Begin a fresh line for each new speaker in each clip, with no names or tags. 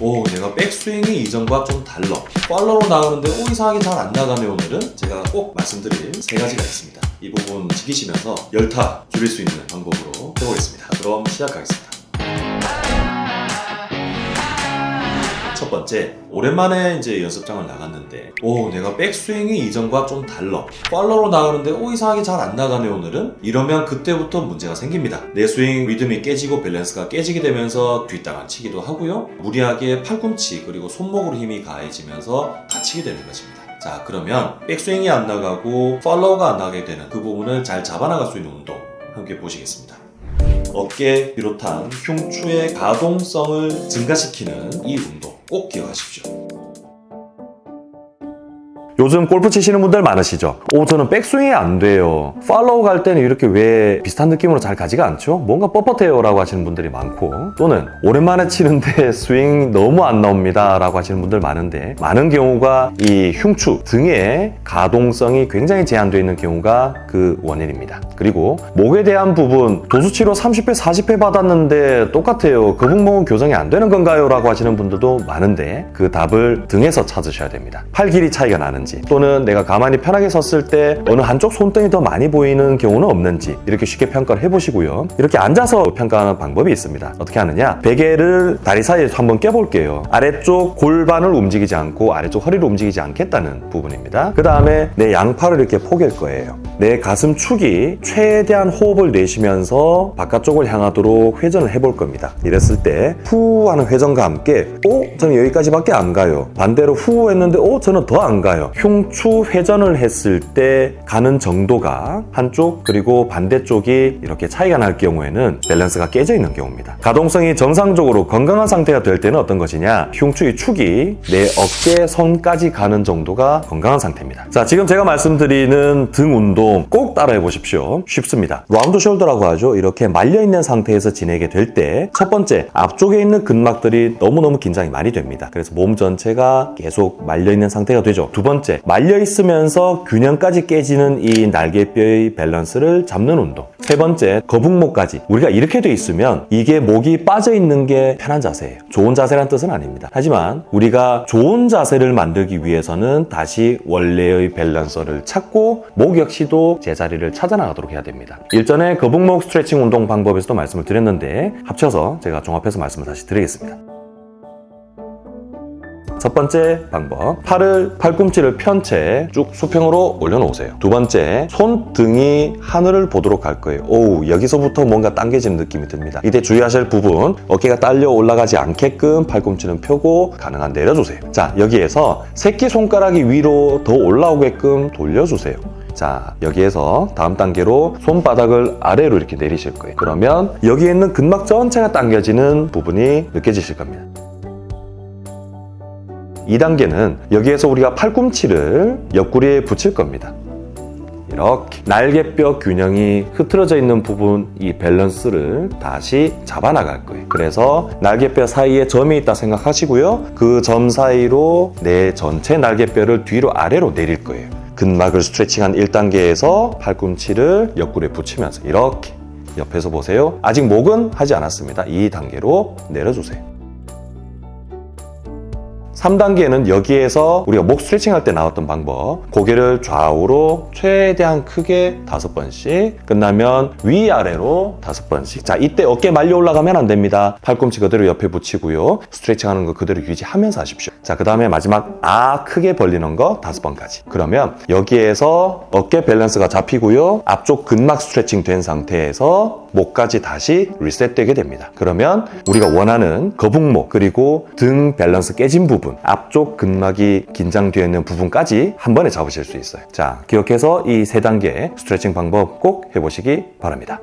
내가 백스윙이 이전과 좀 달라. 팔로우로 나가는데 이상하게 잘 안 나가네. 오늘은 제가 꼭 말씀드릴 3가지가 있습니다. 이 부분 지키시면서 열타 줄일 수 있는 방법으로 해보겠습니다. 그럼 시작하겠습니다. 첫 번째, 오랜만에 이제 연습장을 나갔는데 내가 백스윙이 이전과 좀 달라. 팔로우로 나가는데 이상하게 잘 안 나가네. 오늘은 이러면 그때부터 문제가 생깁니다. 내 스윙 리듬이 깨지고 밸런스가 깨지게 되면서 뒷땅을 치기도 하고요, 무리하게 팔꿈치 그리고 손목으로 힘이 가해지면서 다치게 되는 것입니다. 자, 그러면 백스윙이 안 나가고 팔로우가 안 나가게 되는 그 부분을 잘 잡아나갈 수 있는 운동 함께 보시겠습니다. 어깨 비롯한 흉추의 가동성을 증가시키는 이 운동 꼭 기억하십시오.
요즘 골프 치시는 분들 많으시죠? 저는 백스윙이 안 돼요. 팔로우 갈 때는 이렇게 왜 비슷한 느낌으로 잘 가지가 않죠? 뭔가 뻣뻣해요 라고 하시는 분들이 많고, 또는 오랜만에 치는데 스윙 너무 안 나옵니다 라고 하시는 분들 많은데, 많은 경우가 이 흉추 등의 가동성이 굉장히 제한되어 있는 경우가 그 원인입니다. 그리고 목에 대한 부분, 도수치로 30회 40회 받았는데 똑같아요, 거북목은 교정이 안 되는 건가요? 라고 하시는 분들도 많은데, 그 답을 등에서 찾으셔야 됩니다. 팔 길이 차이가 나는지, 또는 내가 가만히 편하게 섰을 때 어느 한쪽 손등이 더 많이 보이는 경우는 없는지, 이렇게 쉽게 평가를 해보시고요. 이렇게 앉아서 평가하는 방법이 있습니다. 어떻게 하느냐, 베개를 다리 사이에 한번 껴볼게요. 아래쪽 골반을 움직이지 않고 아래쪽 허리를 움직이지 않겠다는 부분입니다. 그 다음에 내 양팔을 이렇게 포갤 거예요. 내 가슴 축이 최대한 호흡을 내쉬면서 바깥쪽을 향하도록 회전을 해볼 겁니다. 이랬을 때 후 하는 회전과 함께 저는 여기까지밖에 안 가요. 반대로 후 했는데 저는 더 안 가요. 흉추 회전을 했을 때 가는 정도가 한쪽 그리고 반대쪽이 이렇게 차이가 날 경우에는 밸런스가 깨져 있는 경우입니다. 가동성이 정상적으로 건강한 상태가 될 때는 어떤 것이냐, 흉추의 축이 내 어깨 선까지 가는 정도가 건강한 상태입니다. 자, 지금 제가 말씀드리는 등 운동 꼭 따라해 보십시오. 쉽습니다. 라운드 숄더라고 하죠. 이렇게 말려있는 상태에서 지내게 될 때 첫 번째, 앞쪽에 있는 근막들이 너무너무 긴장이 많이 됩니다. 그래서 몸 전체가 계속 말려있는 상태가 되죠. 두 번째, 말려있으면서 균형까지 깨지는 이 날개뼈의 밸런스를 잡는 운동. 세 번째, 거북목까지. 우리가 이렇게 돼 있으면 이게 목이 빠져있는 게 편한 자세예요. 좋은 자세란 뜻은 아닙니다. 하지만 우리가 좋은 자세를 만들기 위해서는 다시 원래의 밸런스를 찾고 목 역시도 제자리를 찾아나가도록 해야 됩니다. 일전에 거북목 스트레칭 운동 방법에서도 말씀을 드렸는데 합쳐서 제가 종합해서 말씀을 다시 드리겠습니다. 첫 번째 방법, 팔꿈치를 편 채 쭉 수평으로 올려놓으세요. 두 번째, 손등이 하늘을 보도록 할 거예요. 여기서부터 뭔가 당겨지는 느낌이 듭니다. 이때 주의하실 부분, 어깨가 딸려 올라가지 않게끔 팔꿈치는 펴고 가능한 내려주세요. 자, 여기에서 새끼손가락이 위로 더 올라오게끔 돌려주세요. 자, 여기에서 다음 단계로 손바닥을 아래로 이렇게 내리실 거예요. 그러면 여기에 있는 근막 전체가 당겨지는 부분이 느껴지실 겁니다. 2단계는 여기에서 우리가 팔꿈치를 옆구리에 붙일 겁니다. 이렇게 날개뼈 균형이 흐트러져 있는 부분, 이 밸런스를 다시 잡아나갈 거예요. 그래서 날개뼈 사이에 점이 있다 생각하시고요. 그 점 사이로 내 전체 날개뼈를 뒤로 아래로 내릴 거예요. 근막을 스트레칭한 1단계에서 팔꿈치를 옆구리에 붙이면서 이렇게 옆에서 보세요. 아직 목은 하지 않았습니다. 2단계로 내려주세요. 3단계는 여기에서 우리가 목 스트레칭 할 때 나왔던 방법, 고개를 좌우로 최대한 크게 5번씩, 끝나면 위아래로 5번씩. 자, 이때 어깨 말려 올라가면 안 됩니다. 팔꿈치 그대로 옆에 붙이고요. 스트레칭 하는 거 그대로 유지하면서 하십시오. 자, 그 다음에 마지막 크게 벌리는 거 5번까지. 그러면 여기에서 어깨 밸런스가 잡히고요. 앞쪽 근막 스트레칭 된 상태에서 목까지 다시 리셋되게 됩니다. 그러면 우리가 원하는 거북목 그리고 등 밸런스 깨진 부분, 앞쪽 근막이 긴장되어 있는 부분까지 한 번에 잡으실 수 있어요. 자, 기억해서 이 3단계 스트레칭 방법 꼭 해보시기 바랍니다.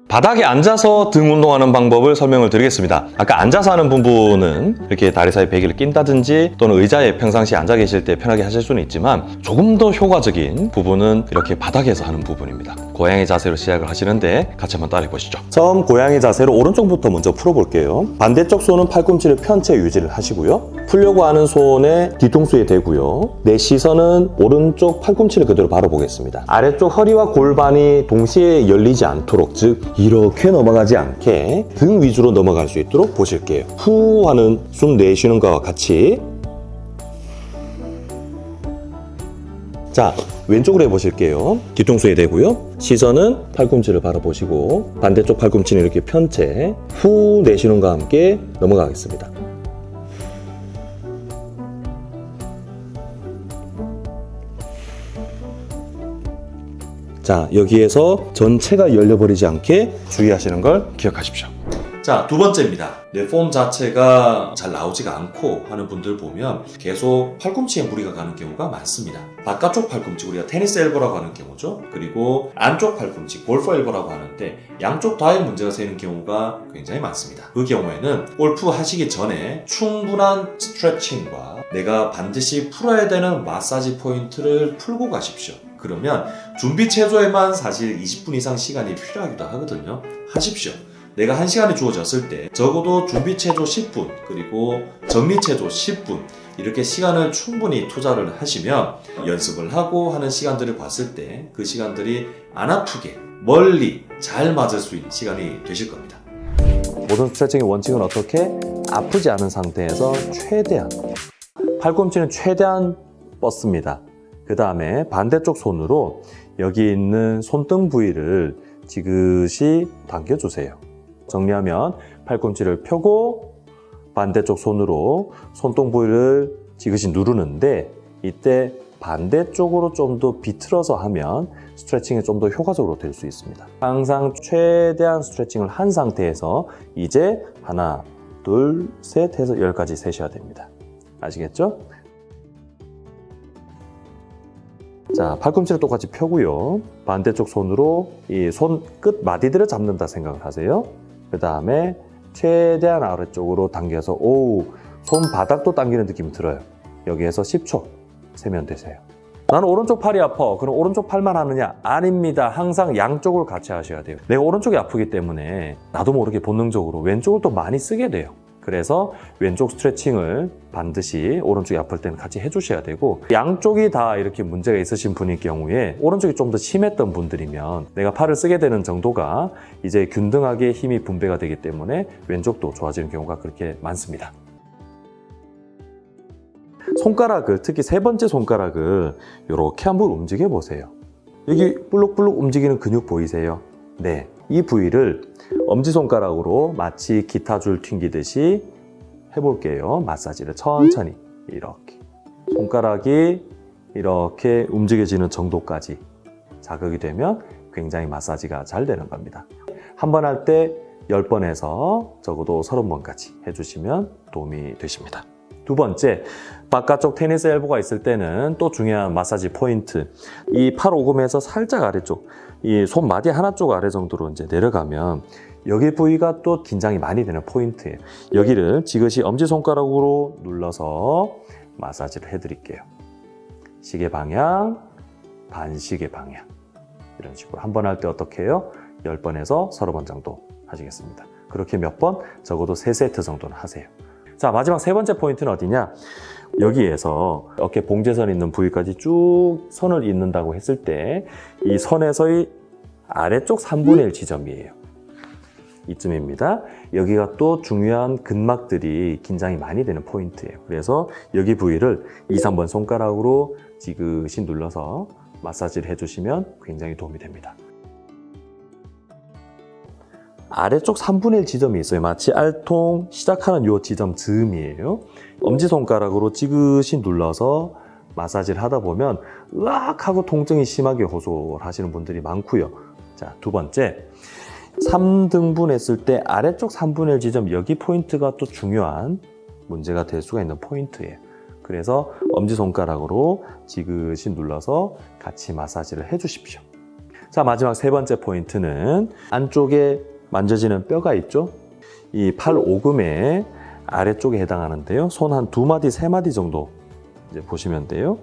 바닥에 앉아서 등 운동하는 방법을 설명을 드리겠습니다. 아까 앉아서 하는 부분은 이렇게 다리 사이 베개를 낀다든지 또는 의자에 평상시에 앉아 계실 때 편하게 하실 수는 있지만, 조금 더 효과적인 부분은 이렇게 바닥에서 하는 부분입니다. 고양이 자세로 시작을 하시는데 같이 한번 따라해 보시죠. 처음 고양이 자세로 오른쪽부터 먼저 풀어볼게요. 반대쪽 손은 팔꿈치를 편 채 유지를 하시고요. 풀려고 하는 손에 뒤통수에 대고요. 내 시선은 오른쪽 팔꿈치를 그대로 바라보겠습니다. 아래쪽 허리와 골반이 동시에 열리지 않도록, 즉 이렇게 넘어가지 않게 등 위주로 넘어갈 수 있도록 보실게요. 후 하는 숨 내쉬는 것과 같이. 자, 왼쪽으로 해보실게요. 뒤통수에 대고요. 시선은 팔꿈치를 바라보시고 반대쪽 팔꿈치는 이렇게 편 채 후 내쉬는 것과 함께 넘어가겠습니다. 자, 여기에서 전체가 열려버리지 않게 주의하시는 걸 기억하십시오.
자, 두 번째입니다. 내 폼 자체가 잘 나오지가 않고 하는 분들 보면 계속 팔꿈치에 무리가 가는 경우가 많습니다. 바깥쪽 팔꿈치, 우리가 테니스 엘보라고 하는 경우죠. 그리고 안쪽 팔꿈치, 골프 엘보라고 하는데 양쪽 다에 문제가 생기는 경우가 굉장히 많습니다. 그 경우에는 골프 하시기 전에 충분한 스트레칭과 내가 반드시 풀어야 되는 마사지 포인트를 풀고 가십시오. 그러면 준비 체조에만 사실 20분 이상 시간이 필요하기도 하거든요. 하십시오. 내가 1시간이 주어졌을 때 적어도 준비 체조 10분 그리고 정리 체조 10분 이렇게 시간을 충분히 투자를 하시면 연습을 하고 하는 시간들을 봤을 때 그 시간들이 안 아프게 멀리 잘 맞을 수 있는 시간이 되실 겁니다.
모든 스트레칭의 원칙은 어떻게? 아프지 않은 상태에서 최대한 팔꿈치는 최대한 뻗습니다. 그 다음에 반대쪽 손으로 여기 있는 손등 부위를 지그시 당겨주세요. 정리하면 팔꿈치를 펴고 반대쪽 손으로 손등 부위를 지그시 누르는데 이때 반대쪽으로 좀 더 비틀어서 하면 스트레칭이 좀 더 효과적으로 될 수 있습니다. 항상 최대한 스트레칭을 한 상태에서 이제 하나, 둘, 셋 해서 10까지 세셔야 됩니다. 아시겠죠? 자, 팔꿈치를 똑같이 펴고요. 반대쪽 손으로 이 손 끝 마디들을 잡는다 생각을 하세요. 그 다음에 최대한 아래쪽으로 당겨서 손바닥도 당기는 느낌이 들어요. 여기에서 10초 세면 되세요. 나는 오른쪽 팔이 아파. 그럼 오른쪽 팔만 하느냐? 아닙니다. 항상 양쪽을 같이 하셔야 돼요. 내가 오른쪽이 아프기 때문에 나도 모르게 본능적으로 왼쪽을 또 많이 쓰게 돼요. 그래서 왼쪽 스트레칭을 반드시 오른쪽이 아플 때는 같이 해주셔야 되고 양쪽이 다 이렇게 문제가 있으신 분일 경우에 오른쪽이 좀 더 심했던 분들이면 내가 팔을 쓰게 되는 정도가 이제 균등하게 힘이 분배가 되기 때문에 왼쪽도 좋아지는 경우가 그렇게 많습니다. 손가락을, 특히 세 번째 손가락을 이렇게 한번 움직여 보세요. 여기 볼록볼록 움직이는 근육 보이세요? 네, 이 부위를 엄지손가락으로 마치 기타줄 튕기듯이 해볼게요. 마사지를 천천히 이렇게 손가락이 이렇게 움직여지는 정도까지 자극이 되면 굉장히 마사지가 잘 되는 겁니다. 한 번 할 때 10번에서 적어도 30번까지 해주시면 도움이 되십니다. 두 번째, 바깥쪽 테니스 엘보가 있을 때는 또 중요한 마사지 포인트, 이 팔 오금에서 살짝 아래쪽, 이 손마디 하나 쪽 아래 정도로 이제 내려가면 여기 부위가 또 긴장이 많이 되는 포인트예요. 여기를 지그시 엄지손가락으로 눌러서 마사지를 해드릴게요. 시계 방향, 반시계 방향, 이런 식으로 한 번 할 때 어떻게 해요? 10번에서 30번 정도 하시겠습니다. 그렇게 몇 번? 적어도 3세트 정도는 하세요. 자, 마지막 세 번째 포인트는 어디냐? 여기에서 어깨 봉제선 있는 부위까지 쭉 선을 잇는다고 했을 때 이 선에서의 아래쪽 3분의 1 지점이에요. 이쯤입니다. 여기가 또 중요한 근막들이 긴장이 많이 되는 포인트예요. 그래서 여기 부위를 2, 3번 손가락으로 지그시 눌러서 마사지를 해주시면 굉장히 도움이 됩니다. 아래쪽 3분의 1 지점이 있어요. 마치 알통 시작하는 이 지점 즈음이에요. 엄지손가락으로 지그시 눌러서 마사지를 하다 보면 으악 하고 통증이 심하게 호소하시는 분들이 많고요. 자, 두 번째, 3등분 했을 때 아래쪽 3분의 1 지점, 여기 포인트가 또 중요한 문제가 될 수가 있는 포인트예요. 그래서 엄지손가락으로 지그시 눌러서 같이 마사지를 해주십시오. 자, 마지막 세 번째 포인트는 안쪽에 만져지는 뼈가 있죠? 이 팔 오금의 아래쪽에 해당하는데요. 손 한 2마디, 3마디 정도 이제 보시면 돼요.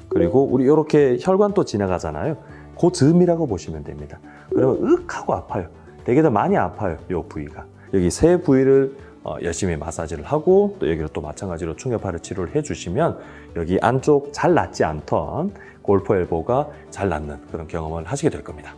그리고 우리 이렇게 혈관 또 지나가잖아요. 그 즈음이라고 보시면 됩니다. 그러면 윽 하고 아파요. 되게 더 많이 아파요. 이 부위가. 여기 세 부위를 열심히 마사지를 하고 또 여기를 또 마찬가지로 충격파를 치료를 해주시면 여기 안쪽 잘 낫지 않던 골프 엘보가 잘 낫는 그런 경험을 하시게 될 겁니다.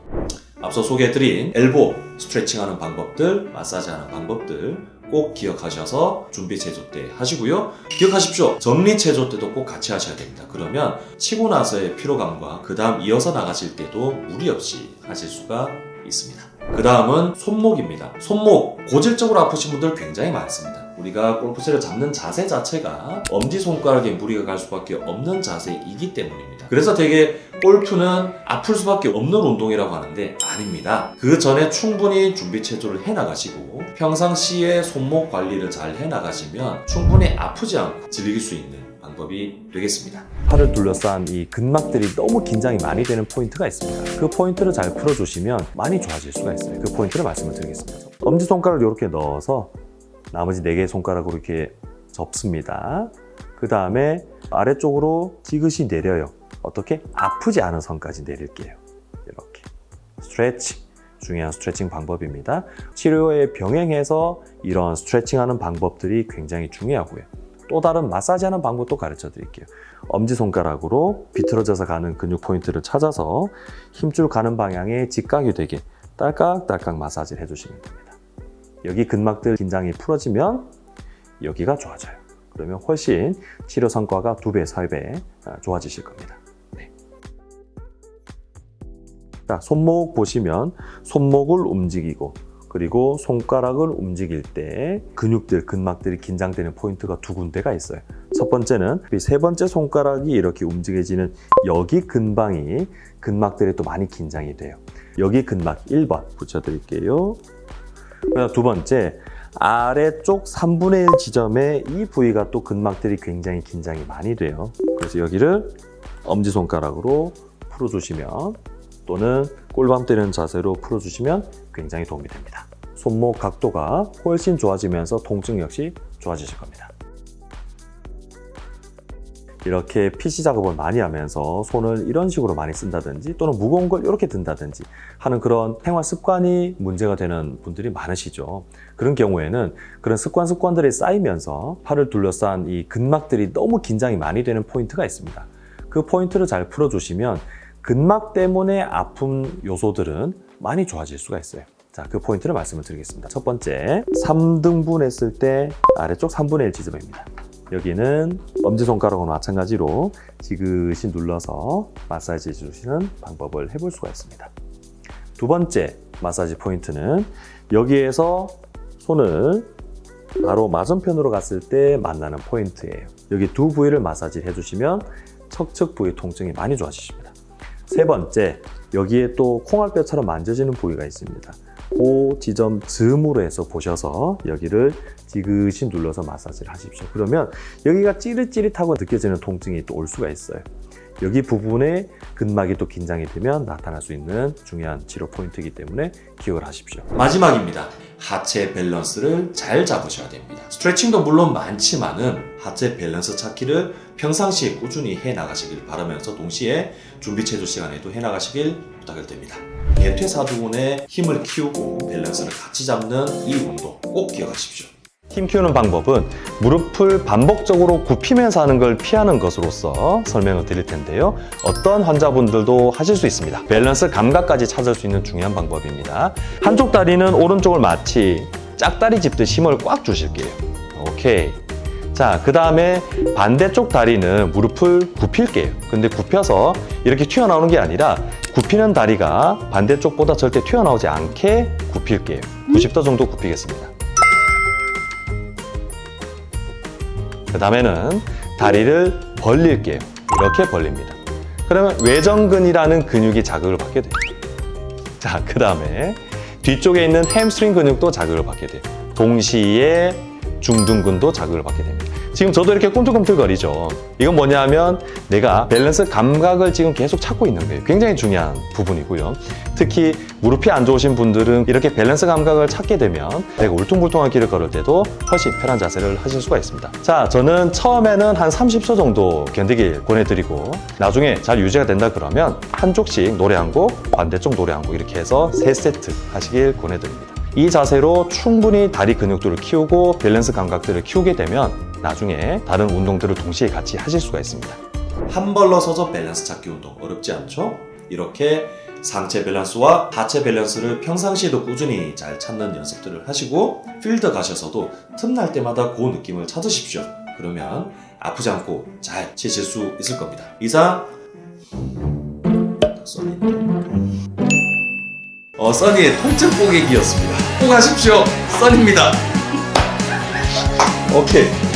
앞서 소개해드린 엘보 스트레칭하는 방법들, 마사지하는 방법들 꼭 기억하셔서 준비 체조 때 하시고요. 기억하십시오. 정리 체조 때도 꼭 같이 하셔야 됩니다. 그러면 치고 나서의 피로감과 그 다음 이어서 나가실 때도 무리 없이 하실 수가 있습니다. 그 다음은 손목입니다. 손목, 고질적으로 아프신 분들 굉장히 많습니다. 우리가 골프채를 잡는 자세 자체가 엄지손가락에 무리가 갈 수밖에 없는 자세이기 때문입니다. 그래서 되게 골프는 아플 수밖에 없는 운동이라고 하는데 아닙니다. 그 전에 충분히 준비 체조를 해나가시고 평상시에 손목 관리를 잘 해나가시면 충분히 아프지 않고 즐길 수 있는 방법이 되겠습니다.
팔을 둘러싼 이 근막들이 너무 긴장이 많이 되는 포인트가 있습니다. 그 포인트를 잘 풀어주시면 많이 좋아질 수가 있어요. 그 포인트를 말씀을 드리겠습니다. 엄지손가락을 이렇게 넣어서 나머지 4개의 손가락으로 이렇게 접습니다. 그 다음에 아래쪽으로 지그시 내려요. 어떻게? 아프지 않은 선까지 내릴게요. 이렇게. 스트레칭. 중요한 스트레칭 방법입니다. 치료에 병행해서 이런 스트레칭하는 방법들이 굉장히 중요하고요. 또 다른 마사지하는 방법도 가르쳐 드릴게요. 엄지손가락으로 비틀어져서 가는 근육 포인트를 찾아서 힘줄 가는 방향에 직각이 되게 딸깍딸깍 마사지를 해주시면 됩니다. 여기 근막들 긴장이 풀어지면 여기가 좋아져요. 그러면 훨씬 치료 성과가 2배, 3배 좋아지실 겁니다. 네. 자, 손목 보시면 손목을 움직이고 그리고 손가락을 움직일 때 근육들, 근막들이 긴장되는 포인트가 2군데가 있어요. 첫 번째는 세 번째 손가락이 이렇게 움직여지는 여기 근방이 근막들이 또 많이 긴장이 돼요. 여기 근막 1번 붙여드릴게요. 두 번째, 아래쪽 3분의 1 지점에 이 부위가 또 근막들이 굉장히 긴장이 많이 돼요. 그래서 여기를 엄지손가락으로 풀어주시면 또는 꿀밤 때리는 자세로 풀어주시면 굉장히 도움이 됩니다. 손목 각도가 훨씬 좋아지면서 통증 역시 좋아지실 겁니다. 이렇게 PC 작업을 많이 하면서 손을 이런 식으로 많이 쓴다든지 또는 무거운 걸 이렇게 든다든지 하는 그런 생활 습관이 문제가 되는 분들이 많으시죠. 그런 경우에는 그런 습관들이 쌓이면서 팔을 둘러싼 이 근막들이 너무 긴장이 많이 되는 포인트가 있습니다. 그 포인트를 잘 풀어주시면 근막 때문에 아픈 요소들은 많이 좋아질 수가 있어요. 자, 그 포인트를 말씀을 드리겠습니다. 첫 번째, 3등분 했을 때 아래쪽 3분의 1 지점입니다. 여기는 엄지손가락과 마찬가지로 지그시 눌러서 마사지 해주시는 방법을 해볼 수가 있습니다. 두 번째 마사지 포인트는 여기에서 손을 바로 맞은편으로 갔을 때 만나는 포인트예요. 여기 두 부위를 마사지 해주시면 척척 부위 통증이 많이 좋아지십니다. 세 번째, 여기에 또 콩알뼈처럼 만져지는 부위가 있습니다. 그 지점 즈음으로 해서 보셔서 여기를 지그시 눌러서 마사지를 하십시오. 그러면 여기가 찌릿찌릿하고 느껴지는 통증이 또 올 수가 있어요. 여기 부분에 근막이 또 긴장이 되면 나타날 수 있는 중요한 치료 포인트이기 때문에 기억을 하십시오.
마지막입니다. 하체 밸런스를 잘 잡으셔야 됩니다. 스트레칭도 물론 많지만은 하체 밸런스 찾기를 평상시에 꾸준히 해나가시길 바라면서 동시에 준비 체조 시간에도 해나가시길 부탁을 드립니다. 대퇴사두근의 힘을 키우고 밸런스를 같이 잡는 이 운동 꼭 기억하십시오.
힘 키우는 방법은 무릎을 반복적으로 굽히면서 하는 걸 피하는 것으로서 설명을 드릴 텐데요. 어떤 환자분들도 하실 수 있습니다. 밸런스 감각까지 찾을 수 있는 중요한 방법입니다. 한쪽 다리는 오른쪽을 마치 짝다리 짚듯이 힘을 꽉 주실게요. 오케이. 자, 그 다음에 반대쪽 다리는 무릎을 굽힐게요. 근데 굽혀서 이렇게 튀어나오는 게 아니라 굽히는 다리가 반대쪽보다 절대 튀어나오지 않게 굽힐게요. 90도 정도 굽히겠습니다. 그 다음에는 다리를 벌릴게요. 이렇게 벌립니다. 그러면 외전근이라는 근육이 자극을 받게 돼요. 자, 그 다음에 뒤쪽에 있는 햄스트링 근육도 자극을 받게 돼요. 동시에 중둔근도 자극을 받게 됩니다. 지금 저도 이렇게 꿈틀꿈틀거리죠. 이건 뭐냐면 내가 밸런스 감각을 지금 계속 찾고 있는 거예요. 굉장히 중요한 부분이고요. 특히 무릎이 안 좋으신 분들은 이렇게 밸런스 감각을 찾게 되면 내가 울퉁불퉁한 길을 걸을 때도 훨씬 편한 자세를 하실 수가 있습니다. 자, 저는 처음에는 한 30초 정도 견디길 권해드리고 나중에 잘 유지가 된다 그러면 한쪽씩 노래 한 곡, 반대쪽 노래 한 곡 이렇게 해서 3세트 하시길 권해드립니다. 이 자세로 충분히 다리 근육들을 키우고 밸런스 감각들을 키우게 되면 나중에 다른 운동들을 동시에 같이 하실 수가 있습니다.
한 발로 서서 밸런스 찾기 운동 어렵지 않죠? 이렇게 상체 밸런스와 하체 밸런스를 평상시에도 꾸준히 잘 찾는 연습들을 하시고 필드 가셔서도 틈날 때마다 그 느낌을 찾으십시오. 그러면 아프지 않고 잘 치실 수 있을 겁니다. 이상 써니의 통증 뽀개기였습니다. 꼭 하십시오. 써니입니다. 오케이.